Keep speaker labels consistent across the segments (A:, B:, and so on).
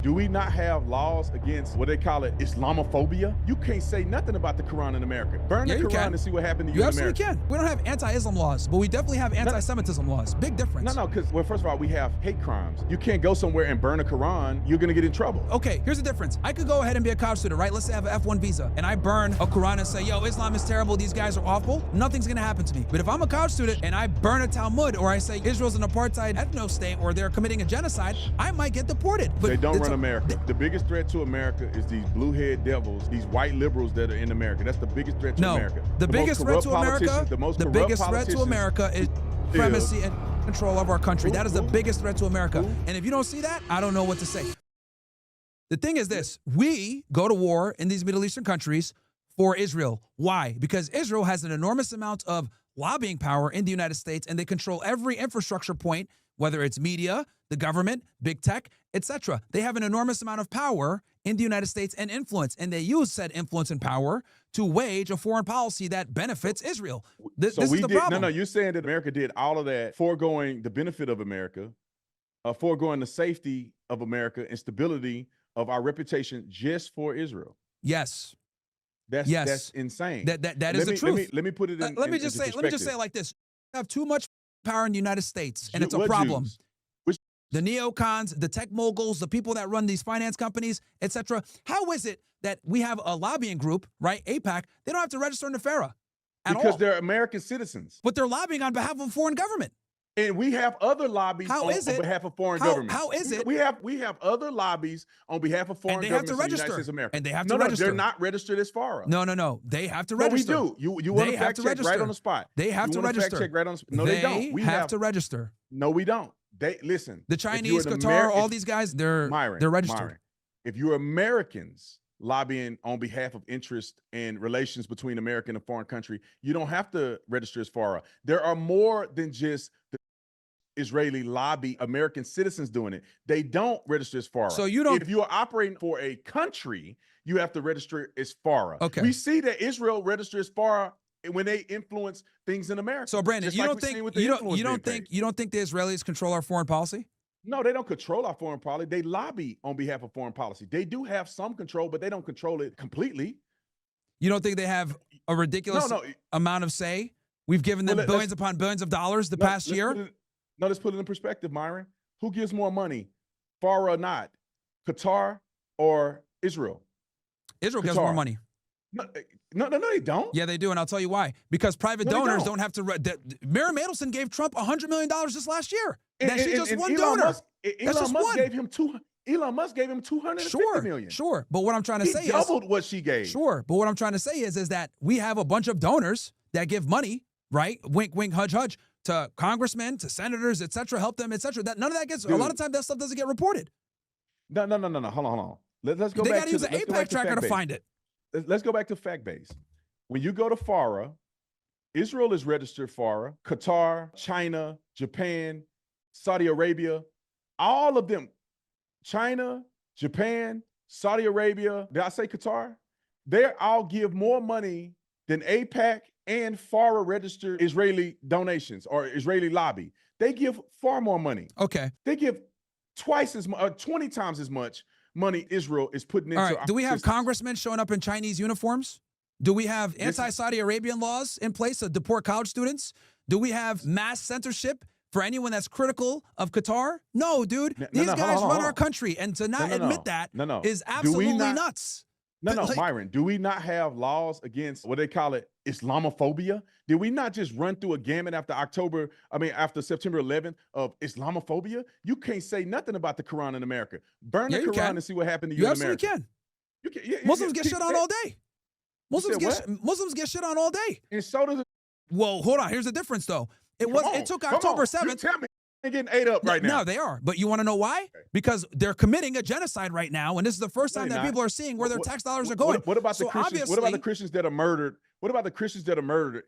A: Do we not have laws against what they call it Islamophobia? You can't say nothing about the Quran in America. Burn the Quran and see what happened to you in America.
B: You absolutely can. We don't have anti-Islam laws, but we definitely have anti-Semitism laws. Big difference.
A: No, because, well, first of all, we have hate crimes. You can't go somewhere and burn a Quran. You're going to get in trouble.
B: Okay, here's the difference. I could go ahead and be a college student, right? Let's say I have an F1 visa, and I burn a Quran and say, yo, Islam is terrible. These guys are awful. Nothing's going to happen to me. But if I'm a college student and I burn a Talmud, or I say Israel's an apartheid ethno-state, or they're committing a genocide, I might get deported.
A: But they don't run America. The biggest threat to America is these blue-head devils, these white liberals that are in America. That's the biggest threat to America.
B: The biggest threat to America, the biggest threat to America is supremacy and control of our country. That is the biggest threat to America. And if you don't see that, I don't know what to say. The thing is this, we go to war in these Middle Eastern countries for Israel. Why? Because Israel has an enormous amount of lobbying power in the United States, and they control every infrastructure point, whether it's media, the government, big tech, etc. They have an enormous amount of power in the United States and influence, and they use said influence and power to wage a foreign policy that benefits Israel. This is the problem.
A: No, you're saying that America did all of that, foregoing the benefit of America, foregoing the safety of America and stability of our reputation just for Israel.
B: Yes.
A: That's insane.
B: That is the truth.
A: Let me put it in.
B: Let me just say it like this: you have too much power in the United States, and it's a problem. The neocons, the tech moguls, the people that run these finance companies, etc. How is it that we have a lobbying group, right, AIPAC, they don't have to register in the FARA at all?
A: Because they're American citizens.
B: But they're lobbying on behalf of a foreign government.
A: And we have other lobbies on behalf of foreign governments.
B: How is it?
A: We have other lobbies on behalf of foreign governments in the United States of America.
B: And they have to register.
A: No, they're not registered as FARA.
B: No. They have to register.
A: No, we do. You want to fact check right on the spot.
B: They have to register.
A: Fact check right on the spot. No, they don't.
B: We have to register.
A: No, we don't. Listen.
B: The Chinese, Qatar, all these guys, they're registered.
A: Myron, if you're Americans lobbying on behalf of interest and relations between America and a foreign country, you don't have to register as FARA. There are more than just the Israeli lobby, American citizens doing it. They don't register as FARA.
B: So you don't.
A: If you are operating for a country, you have to register as FARA.
B: Okay.
A: We see that Israel registers as FARA when they influence things in America.
B: So Brandon, you don't think the Israelis control our foreign policy?
A: No, they don't control our foreign policy. They lobby on behalf of foreign policy. They do have some control, but they don't control it completely.
B: You don't think they have a ridiculous amount of say? We've given them billions upon billions of dollars the past year.
A: Let's put it in perspective, Myron. Who gives more money, FARA or not? Qatar or Israel?
B: Israel gives more money.
A: No, they don't.
B: Yeah, they do, and I'll tell you why. Because private donors don't have to. Myron Mandelson gave Trump $100 million this last year. That's just one donor.
A: Elon Musk gave him $250 million.
B: Sure, but what I'm trying to say is
A: he doubled what she gave.
B: Sure, but what I'm trying to say is that we have a bunch of donors that give money, right? Wink, wink, hudge, hudge, to congressmen, to senators, etc. Help them, etc. That none of that gets. A lot of times that stuff doesn't get reported.
A: No. Hold on. Let's go back to.
B: They got to use an AIPAC tracker to find it.
A: Let's go back to fact base. When you go to FARA, Israel is registered FARA, Qatar, China, Japan, Saudi Arabia, all of them, China, Japan, Saudi Arabia, did I say Qatar? They all give more money than AIPAC and FARA registered Israeli donations or Israeli lobby. They give far more money.
B: Okay.
A: They give twice as much, 20 times as much money Israel is putting into.
B: All right. Do we have congressmen showing up in Chinese uniforms? Do we have anti-Saudi Arabian laws in place to deport college students? Do we have mass censorship for anyone that's critical of Qatar? No, dude. These guys run our country, and to not admit that is absolutely nuts.
A: Myron, do we not have laws against what they call it Islamophobia? Did we not just run through a gamut after September 11th of Islamophobia? You can't say nothing about the Quran in America. Burn the Quran and see what happened to you in America.
B: You absolutely can. Muslims get shit on all day. Muslims get shit on all day.
A: And so does.
B: Well, hold on. Here's the difference, though. It took October 7th.
A: You tell me they're getting ate up right now.
B: No, they are. But you want to know why? Because they're committing a genocide right now, and this is the first time that people are seeing where their tax dollars are going.
A: What about the Christians? What about the Christians that are murdered? What about the Christians that are murdered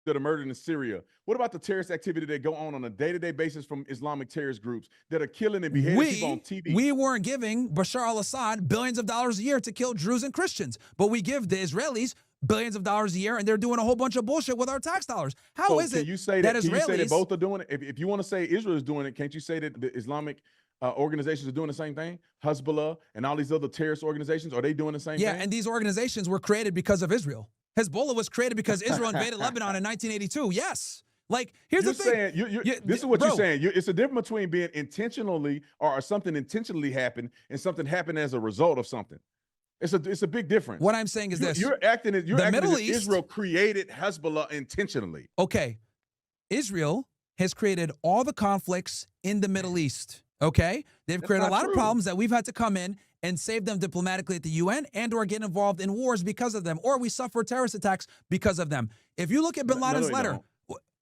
A: that are murdered in Syria? What about the terrorist activity that go on a day-to-day basis from Islamic terrorist groups that are killing and beheading people on TV?
B: We weren't giving Bashar al-Assad billions of dollars a year to kill Druze and Christians, but we give the Israelis billions of dollars a year, and they're doing a whole bunch of bullshit with our tax dollars. How is it
A: you say that Israelis, both are doing it? If you want to say Israel is doing it, can't you say that the Islamic organizations are doing the same thing? Hezbollah and all these other terrorist organizations, are they doing the same thing?
B: Yeah, and these organizations were created because of Israel. Hezbollah was created because Israel invaded Lebanon in 1982. Yes. Like, here's the thing.
A: This is what you're saying. It's a difference between being intentionally or something intentionally happened and something happened as a result of something. It's a big difference.
B: What I'm saying is this.
A: You're acting as Israel created Hezbollah intentionally.
B: Okay. Israel has created all the conflicts in the Middle East. Okay? They've created a lot of problems that we've had to come in and save them diplomatically at the UN and or get involved in wars because of them, or we suffer terrorist attacks because of them. If you look at Bin Laden's letter,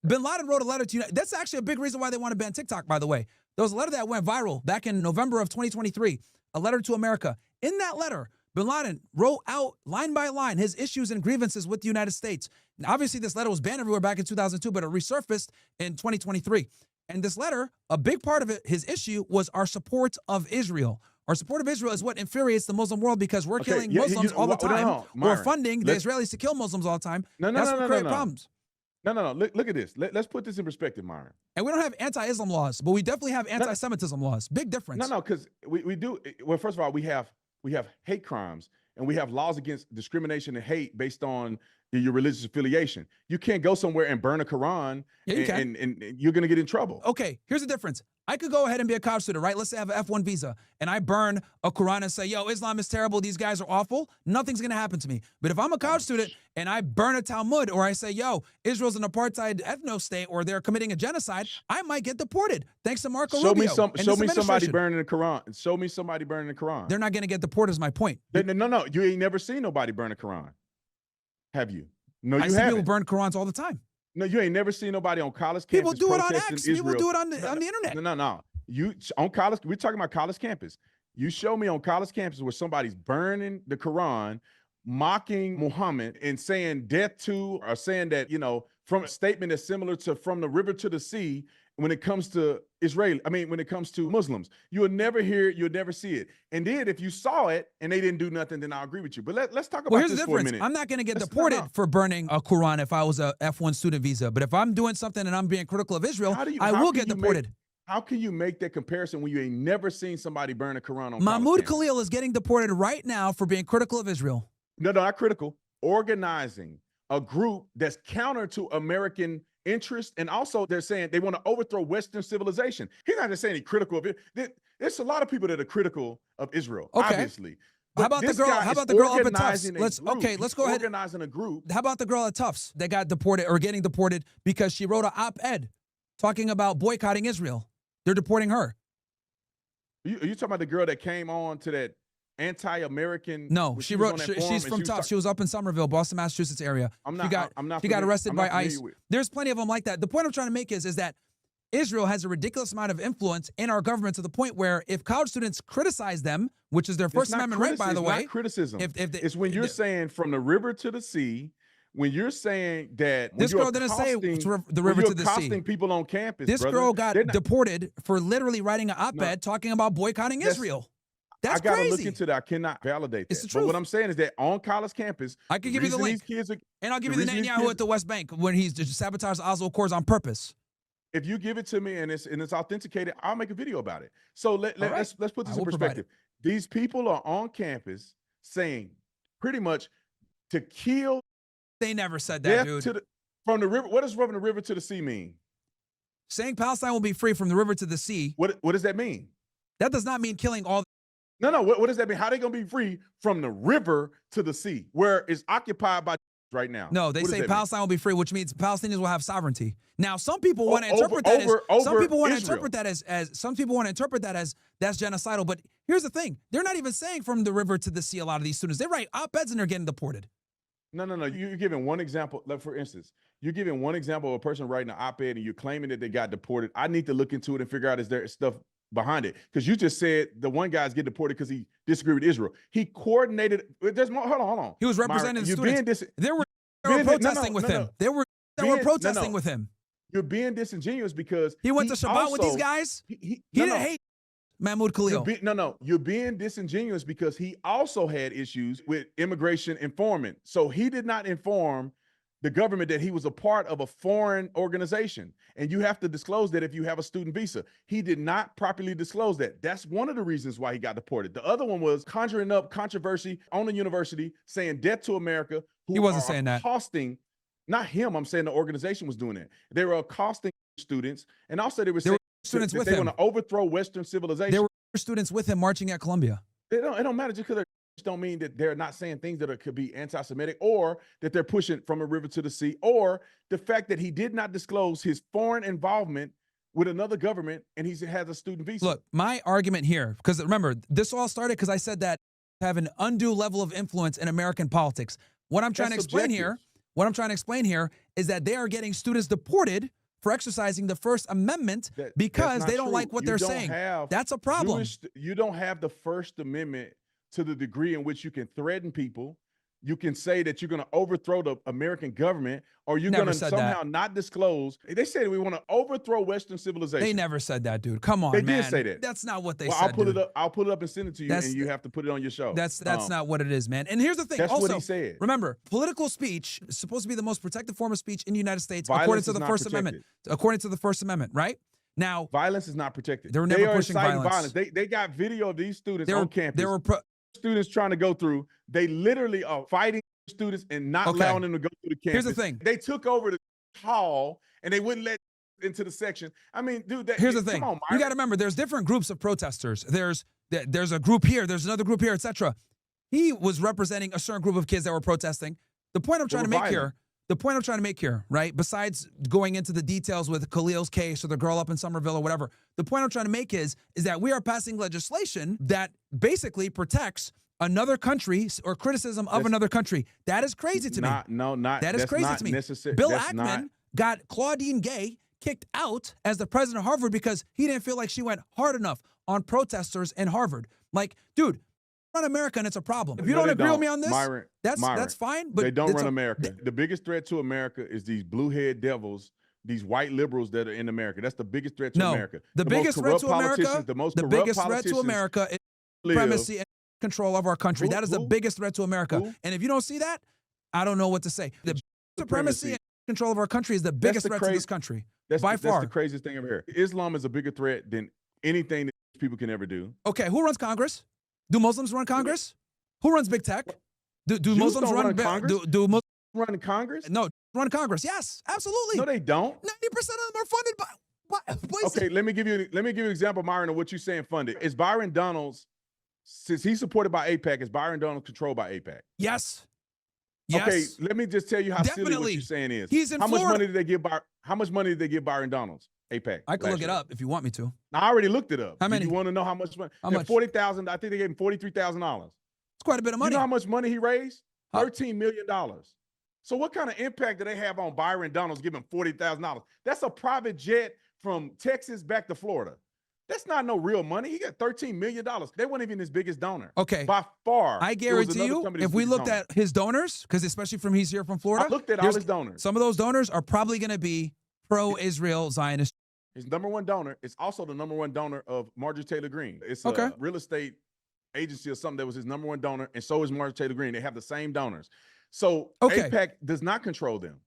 B: Bin Laden wrote a letter to you. That's actually a big reason why they want to ban TikTok, by the way. There was a letter that went viral back in November of 2023, a letter to America. In that letter, Bin Laden wrote out line by line his issues and grievances with the United States. And obviously, this letter was banned everywhere back in 2002, but it resurfaced in 2023. And this letter, a big part of it, his issue was our support of Israel. Our support of Israel is what infuriates the Muslim world because we're killing Muslims all the time. We're funding the Israelis to kill Muslims all the time. That's what creates problems.
A: No. Look at this. Let's put this in perspective, Myron.
B: And we don't have anti-Islam laws, but we definitely have anti-Semitism laws. Big difference.
A: No, because we do. Well, first of all, we have hate crimes and we have laws against discrimination and hate based on your religious affiliation. You can't go somewhere and burn a Quran and you're going to get in trouble.
B: Okay, here's the difference. I could go ahead and be a college student, right? Let's say I have an F1 visa and I burn a Quran and say, yo, Islam is terrible. These guys are awful. Nothing's going to happen to me. But if I'm a college student and I burn a Talmud or I say, yo, Israel's an apartheid ethno-state or they're committing a genocide, I might get deported. Thanks to Marco Rubio.
A: Show me somebody burning the Quran. Show me somebody burning the Quran.
B: They're not going to get deported is my point.
A: No. You ain't never seen nobody burn a Quran. Have you? No, you haven't.
B: I see people burn Qurans all the time.
A: No, you ain't never seen nobody on college campus.
B: People do it on X. People do it on the internet.
A: No. You on college, we're talking about college campus. You show me on college campus where somebody's burning the Quran, mocking Muhammad and saying death to, or saying that, from a statement that's similar to from the river to the sea when it comes to when it comes to Muslims. You'll never hear it, you'll never see it. And then if you saw it and they didn't do nothing, then I'll agree with you. But let's talk about this for a minute.
B: I'm not going to get deported for burning a Quran if I was a F1 student visa. But if I'm doing something and I'm being critical of Israel, I will get deported.
A: How can you make that comparison when you ain't never seen somebody burn a Quran on
B: Mahmoud Khalil is getting deported right now for being critical of Israel.
A: No, not critical. Organizing a group that's counter to American interest, and also they're saying they want to overthrow Western civilization. He's not just saying he's critical of it. There's a lot of people that are critical of Israel, obviously.
B: How about the girl? How about the girl up at Tufts? Let's go ahead.
A: Organizing a group.
B: How about the girl at Tufts that got deported or getting deported because she wrote an op-ed talking about boycotting Israel? They're deporting her.
A: Are you talking about the girl that came on to that anti-American?
B: No, she's from Tufts. She was up in Somerville, Boston, Massachusetts area. She got arrested by ICE. There's plenty of them like that. The point I'm trying to make is that Israel has a ridiculous amount of influence in our government to the point where if college students criticize them, which is their First Amendment right, by the way.
A: It's not criticism. It's when you're saying from the river to the sea. When you're saying that
B: this girl didn't say the river to the sea.
A: Accosting people on campus.
B: This girl got deported for literally writing an op-ed talking about boycotting Israel. That's crazy.
A: I gotta look into that. I cannot validate that.
B: It's the truth.
A: But what I'm saying is that on college campus,
B: I can give you the link, and I'll give you the Netanyahu at the West Bank when he's sabotaged the Oslo Accords on purpose.
A: If you give it to me and it's authenticated, I'll make a video about it. So let's put this in perspective. These people are on campus saying pretty much to kill.
B: They never said that, dude.
A: From the river. What does from the river to the sea mean?
B: Saying Palestine will be free from the river to the sea.
A: What does that mean?
B: That does not mean killing all.
A: No. What does that mean? How are they going to be free from the river to the sea, where it's occupied by right now?
B: No, they say Palestine will be free, which means Palestinians will have sovereignty. Now, some people want to interpret that as some people want to interpret that as that's genocidal. But here's the thing: they're not even saying from the river to the sea. A lot of these students, they write op-eds and they're getting deported.
A: No. You're giving one example. Like for instance, you're giving one example of a person writing an op-ed and you're claiming that they got deported. I need to look into it and figure out is there stuff behind it, because you just said the one guy's getting deported because he disagreed with Israel. He coordinated. There's more. Hold on.
B: He was representing the students. They were protesting with him. They were protesting with him.
A: You're being disingenuous because
B: he went to Shabbat with these guys. He didn't hate Mahmoud Khalil.
A: You're being disingenuous because he also had issues with immigration informant. So he did not inform the government that he was a part of a foreign organization. And you have to disclose that if you have a student visa. He did not properly disclose that. That's one of the reasons why he got deported. The other one was conjuring up controversy on the university, saying death to America.
B: He wasn't saying that.
A: Accosting, not him, I'm saying the organization was doing that. They were accosting students, and also they were saying
B: students with
A: they
B: him.
A: want to overthrow Western civilization.
B: There were students with him marching at Columbia.
A: It don't matter just because they're don't mean that they're not saying things that could be anti-Semitic, or that they're pushing from a river to the sea, or the fact that he did not disclose his foreign involvement with another government and he has a student visa.
B: Look, my argument here, because remember, this all started because I said that have an undue level of influence in American politics. What I'm trying to explain here is that they are getting students deported for exercising the First Amendment because they don't like what they're saying. That's a problem.
A: You don't have the First Amendment to the degree in which you can threaten people. You can say that you're going to overthrow the American government, or you're going to somehow not disclose. They said we want to overthrow Western civilization.
B: They never said that, dude. Come on, man.
A: They did say that.
B: That's not what they
A: said. I'll pull it up and send it to you, and you have to put it on your show.
B: That's not what it is, man. And here's the thing.
A: That's
B: also,
A: what he said.
B: Remember, political speech is supposed to be the most protected form of speech in the United States, according to the First Amendment. According to the First Amendment, right? Now,
A: violence is not protected.
B: They were never pushing violence.
A: They got video of these students on campus. Students trying to go through. They literally are fighting students and not allowing them to go through the campus.
B: Here's the thing.
A: They took over the hall and they wouldn't let into the section. I mean, dude,
B: here's the thing. Come on, you got to remember, there's different groups of protesters. There's a group here, there's another group here, etc. He was representing a certain group of kids that were protesting. The point I'm trying to make here, right? Besides going into the details with Khalil's case or the girl up in Somerville or whatever, the point I'm trying to make is that we are passing legislation that basically protects another country or criticism of another country. That is crazy to me. That is crazy to me. Bill Ackman got Claudine Gay kicked out as the president of Harvard because he didn't feel like she went hard enough on protesters in Harvard. Like, dude, run America and it's a problem. If you don't agree with me on this, Myron, that's fine. But
A: they don't run America. The biggest threat to America is these blue-head devils, these white liberals that are in America. That's the biggest threat to America.
B: The biggest threat to America is supremacy and control of our country. That is the biggest threat to America. And if you don't see that, I don't know what to say. The supremacy and control of our country is the biggest threat to this country. By far.
A: That's the craziest thing ever here. Islam is a bigger threat than anything that people can ever do.
B: Okay, who runs Congress? Do Muslims run Congress? Who runs big tech? Do Muslims run Congress? Do Muslims
A: run Congress?
B: No, run Congress. Yes, absolutely.
A: No, they don't.
B: 90% of them are funded by places.
A: Okay, let me give you an example, Myron, of what you're saying funded. Is Byron Donalds, since he's supported by AIPAC, is Byron Donalds controlled by AIPAC?
B: Yes.
A: Okay, let me just tell you how silly what you're saying is.
B: He's in Florida.
A: How much money did they give Byron Donalds? AIPAC.
B: I can look it up if you want me to.
A: I already looked it up.
B: How many?
A: You want to know how much money?
B: How much?
A: 40,000. I think they gave him $43,000.
B: It's quite a bit of money.
A: You know how much money he raised? $13 million. So what kind of impact do they have on Byron Donalds giving $40,000? That's a private jet from Texas back to Florida. That's not no real money. He got $13 million. They weren't even his biggest donor.
B: Okay.
A: By far.
B: I guarantee you, if we looked at his donors, because especially from he's here from Florida.
A: I looked at all his donors.
B: Some of those donors are probably going to be pro-Israel Zionist.
A: His number one donor is also the number one donor of Marjorie Taylor Greene. It's a real estate agency or something that was his number one donor, and so is Marjorie Taylor Greene. They have the same donors. So AIPAC does not control them.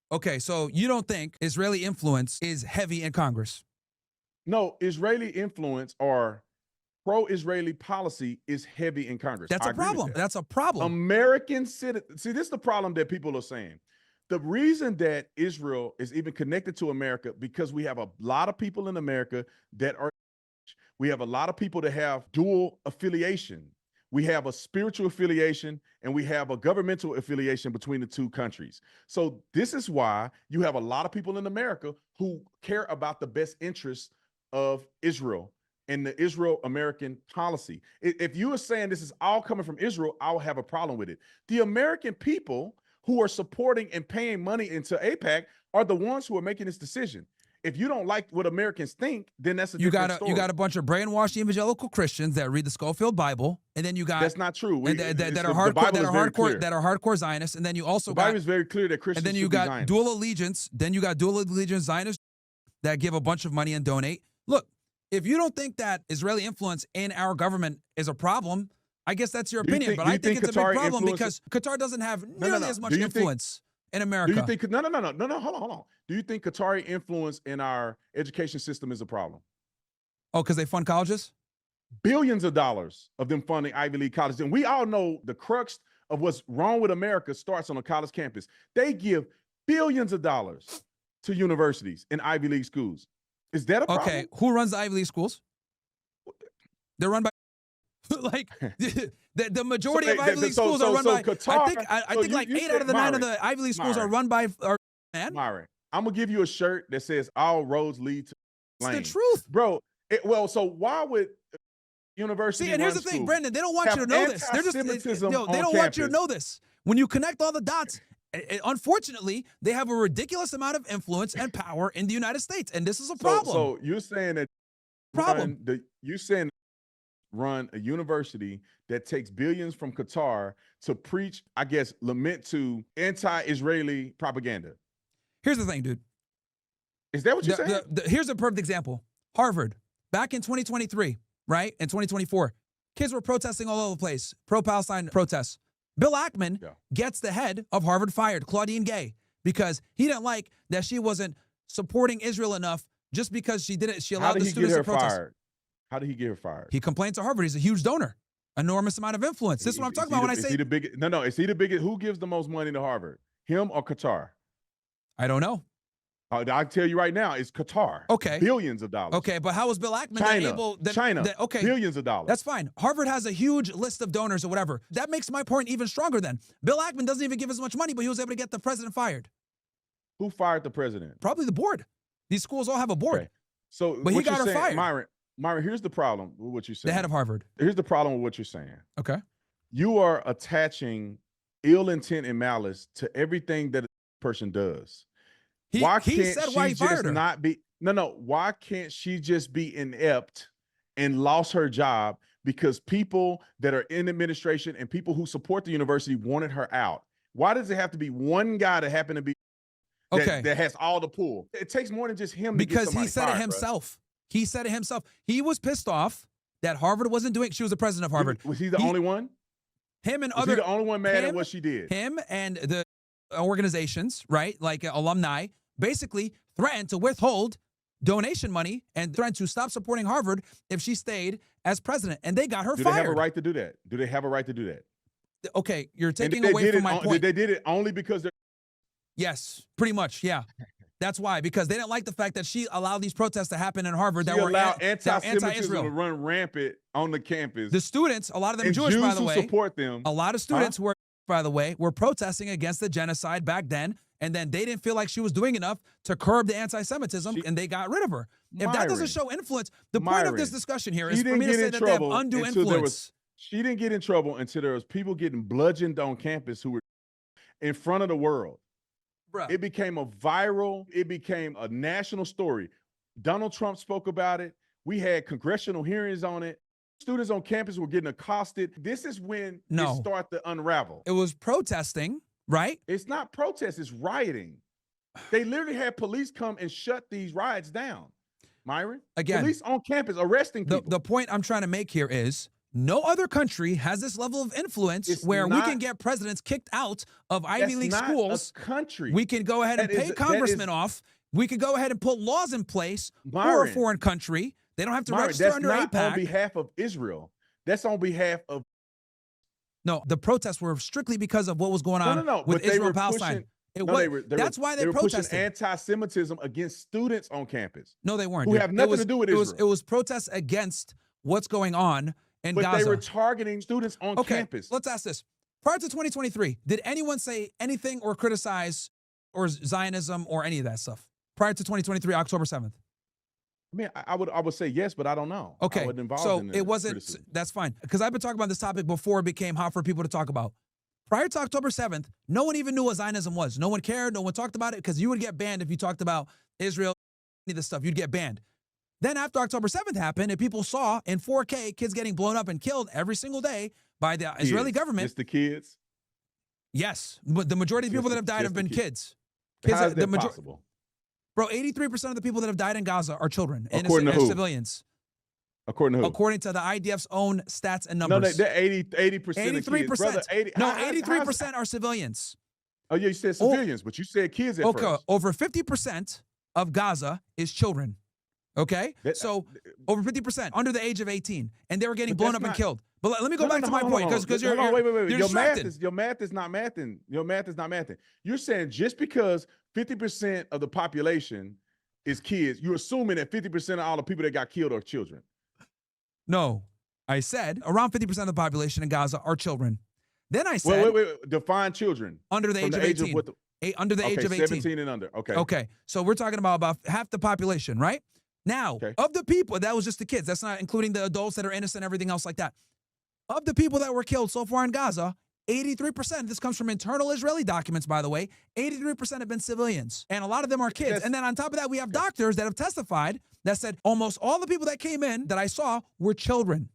B: Okay, so you don't think Israeli influence is heavy in Congress?
A: No, Israeli influence or pro-Israeli policy is heavy in Congress.
B: That's a problem. That's a problem.
A: American citizens. See, this is the problem that people are saying. The reason that Israel is even connected to America, because we have a lot of people in America that are, we have a lot of people that have dual affiliation. We have a spiritual affiliation and we have a governmental affiliation between the two countries. So this is why you have a lot of people in America who care about the best interests of Israel and the Israel-American policy. If you are saying this is all coming from Israel, I'll have a problem with it. The American people who are supporting and paying money into AIPAC are the ones who are making this decision. If you don't like what Americans think, then that's a different story.
B: You got a bunch of brainwashed evangelical Christians that read the Schofield Bible, and then you got
A: that's not true.
B: That are hardcore Zionists, and then you also
A: the Bible is very clear that Christians.
B: And then you got dual allegiance. Then you got dual allegiance Zionists that give a bunch of money and donate. Look, if you don't think that Israeli influence in our government is a problem, I guess that's your opinion. But I think it's a big problem because Qatar doesn't have nearly as much influence in America.
A: Do you think, no, hold on. Do you think Qatari influence in our education system is a problem?
B: Oh, because they fund colleges?
A: Billions of dollars of them funding Ivy League colleges. And we all know the crux of what's wrong with America starts on a college campus. They give billions of dollars to universities and Ivy League schools. Is that a problem?
B: Okay, who runs the Ivy League schools? They're run by like the majority of Ivy League schools are run by Qatar. I think like 8 out of the 9 of the Ivy League schools are run by man.
A: Myron, I'm gonna give you a shirt that says all roads lead to
B: It's the truth.
A: Bro. So why would university?
B: See, and here's the thing, Brendan, they don't want you to know this. They're just they don't want you to know this. When you connect all the dots, unfortunately, they have a ridiculous amount of influence and power in the United States, and this is a problem.
A: So you're saying that run a university that takes billions from Qatar to preach, I guess, lament to anti-Israeli propaganda.
B: Here's the thing, dude.
A: Is that what you're saying?
B: Here's a perfect example. Harvard, back in 2023, right? In 2024, kids were protesting all over the place, pro-Palestine protests. Bill Ackman gets the head of Harvard fired, Claudine Gay, because he didn't like that she wasn't supporting Israel enough just because she allowed the students to protest.
A: Fired? How did he get her fired?
B: He complained to Harvard. He's a huge donor, enormous amount of influence. This is what I'm talking about when I say.
A: Is he the biggest? No. Is he the biggest? Who gives the most money to Harvard? Him or Qatar?
B: I don't know.
A: I'll tell you right now, it's Qatar.
B: Okay.
A: Billions of dollars.
B: Okay, but how was Bill Ackman able?
A: China.
B: Okay.
A: Billions of dollars.
B: That's fine. Harvard has a huge list of donors or whatever. That makes my point even stronger then. Bill Ackman doesn't even give as much money, but he was able to get the president fired.
A: Who fired the president?
B: Probably the board. These schools all have a board.
A: Okay. So,
B: but he got her fired.
A: Myron, here's the problem with what you're saying.
B: The head of Harvard.
A: Here's the problem with what you're saying.
B: Okay.
A: You are attaching ill intent and malice to everything that a person does. Why can't she just not be? No. Why can't she just be inept and lost her job because people that are in administration and people who support the university wanted her out? Why does it have to be one guy that happened to be that has all the pull? It takes more than just him.
B: Because he said it himself. Bro. He said it himself. He was pissed off that Harvard wasn't doing. She was the president of Harvard.
A: Was he the only one?
B: Him and
A: was
B: other.
A: He the only one mad at what she did?
B: Him and the organizations, right, like alumni, basically threatened to withhold donation money and threatened to stop supporting Harvard if she stayed as president. And they got her fired.
A: Do they have a right to do that? Do they have a right to do that?
B: Okay, you're taking away from my point.
A: They did it only because they're.
B: Yes, pretty much, yeah. That's why, because they didn't like the fact that she allowed these protests to happen in Harvard that were
A: anti-Semitism to run rampant on the campus.
B: The students, a lot of them Jewish, by the way,
A: support them.
B: A lot of students were, by the way, were protesting against the genocide back then, and then they didn't feel like she was doing enough to curb the anti-Semitism, and they got rid of her. If that doesn't show influence, the point of this discussion here is for me to say that they have undue influence.
A: She didn't get in trouble until there was people getting bludgeoned on campus who were in front of the world. Bruh. It became it became a national story. Donald Trump spoke about it. We had congressional hearings on it. Students on campus were getting accosted. This is when it started to unravel.
B: It was protesting, right?
A: It's not protest, it's rioting. They literally had police come and shut these riots down. Myron,
B: again,
A: police on campus arresting people.
B: The point I'm trying to make here is no other country has this level of influence where we can get presidents kicked out of Ivy League schools.
A: Country.
B: We can go ahead and pay congressmen off. We could go ahead and put laws in place for a foreign country. They don't have to register under AIPAC.
A: That's not on behalf of Israel. That's on behalf of.
B: No, the protests were strictly because of what was going on with Israel and Palestine. That's why they protested.
A: Pushing anti-Semitism against students on campus.
B: No, they weren't.
A: Who have nothing to do with Israel.
B: It was protests against what's going on in Gaza.
A: But they were targeting students on campus.
B: Let's ask this. Prior to 2023, did anyone say anything or criticize or Zionism or any of that stuff? Prior to 2023, October 7th?
A: I mean, I would say yes, but I don't know.
B: Okay,
A: I wasn't involved
B: so
A: in
B: it wasn't.
A: criticism.
B: That's fine, because I've been talking about this topic before it became hot for people to talk about. Prior to October 7th, no one even knew what Zionism was. No one cared. No one talked about it because you would get banned if you talked about Israel, any of this stuff. You'd get banned. Then after October 7th happened, and people saw in 4K kids getting blown up and killed every single day by the Israeli government.
A: It's the kids?
B: Yes, but the majority of people that have died have been kids.
A: How is that possible?
B: Bro, 83% of the people that have died in Gaza are children,
A: innocent
B: civilians.
A: According to who?
B: According to the IDF's own stats and numbers.
A: No, they're 80%
B: 83%.
A: Brother,
B: 83% are civilians.
A: Oh, yeah, you said civilians, but you said kids at first.
B: Over 50% of Gaza is children. Okay? So over 50% under the age of 18. And they were getting blown up and killed. But let me go back to my point, because you're
A: wait. Your
B: distracted.
A: math is not mathing. Your math is not mathing. You're saying just because 50% of the population is kids, you're assuming that 50% of all the people that got killed are children.
B: No. I said around 50% of the population in Gaza are children. Then I said...
A: Wait. Define children.
B: Under the age of 18. Under the age of 18.
A: 17 and under. Okay.
B: Okay. So we're talking about half the population, right? Now, of the people, that was just the kids. That's not including the adults that are innocent, everything else like that. Of the people that were killed so far in Gaza, 83%, this comes from internal Israeli documents, by the way, 83% have been civilians. And a lot of them are kids. And then on top of that, we have doctors that have testified that said almost all the people that came in that I saw were children.